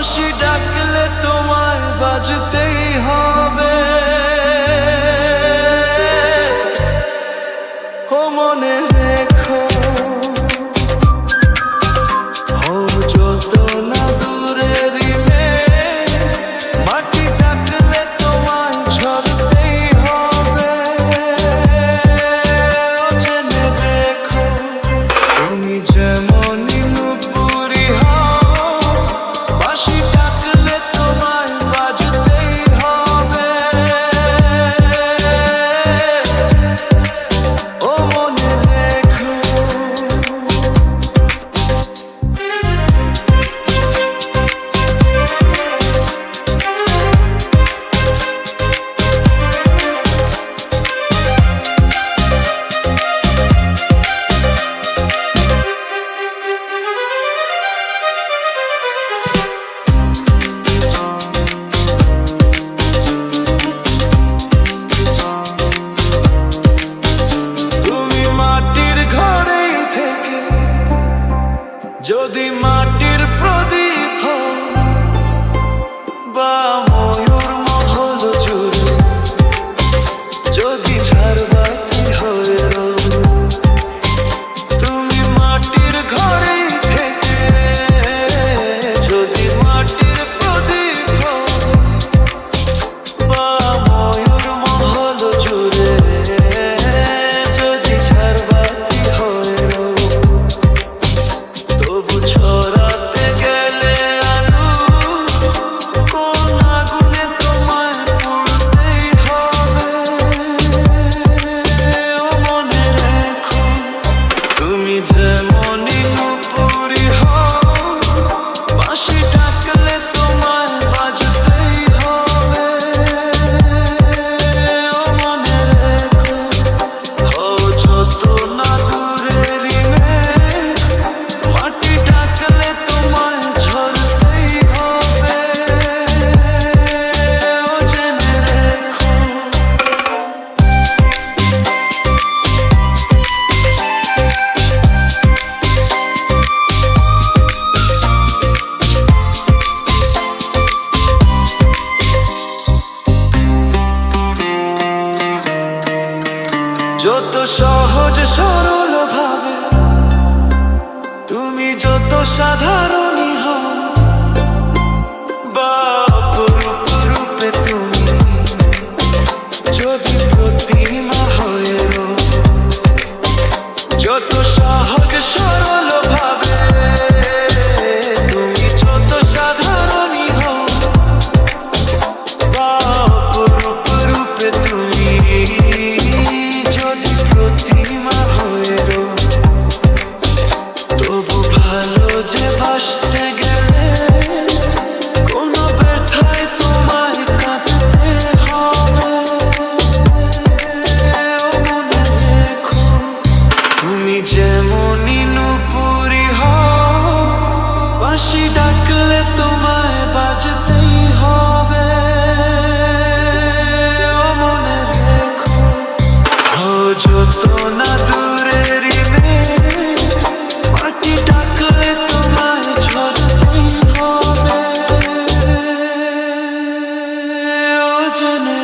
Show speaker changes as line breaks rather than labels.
বাঁশি ডাকলে তোমায় বাজতেই হবে। ও মনে রেখো, ও যত না দূরেরই মেয়ে, মাটি ডাকলে তোমায় ঝরতেই হবে। ও জেনে রেখো, তুমি যেমনই নুপুরি হও, বাঁশি ডাকলে তোমায় বাজতেই হবে। ও মনে রেখো। তুমি মাটির ঘরেই থেকে যদি মাটির প্রদীপ হও, বা ময়ূর মহল জুড়ে যদি ঝাড়বাতি হয়ে রও, তুমি মাটির ঘরেই থেকে যদি মাটির প্রদীপ হও, বা ময়ূর মহল জুড়ে যদি ঝাড়বাতি হয়ে রও, তবু ছড়াতে গেলে আলো কোন আগুনে তোমায় পুড়তেই হবে। ও মনে রেখো, তুমি যেমনই নুপুরি হও, বাঁশি ডাকলে তোমায় বাজতেই হবে। ও মনে রেখো, ও যত না দূরেরই মেয়ে, মাটি ডাকলে তোমায় ঝরতেই হবে। ও জেনে রেখো। যত সহজ সরল ভাবে তুমি যত সাধারণই হও, বা অপরূপ রূপে তুমি যদি প্রতিমা হয়ে রও, যত সহজ সরল ভাবে তুমি যত সাধারণই হও, বা অপরূপ রূপে তুমি যদি প্রতিমা হয়ে রও, তবু ভালো যে বাসতে গেলে কোনো ব্যথায় তোমায় কাঁদতে হবে। ও মনে রেখো, তুমি যেমনই নুপুরি হও, বাঁশি ডাকলে তোমায় বাজতেই হবে। ও মনে রেখো, ও যত না দূরেরই মেয়ে, মাটি ডাকলে তোমায় ঝরতেই হবে। ও জেনে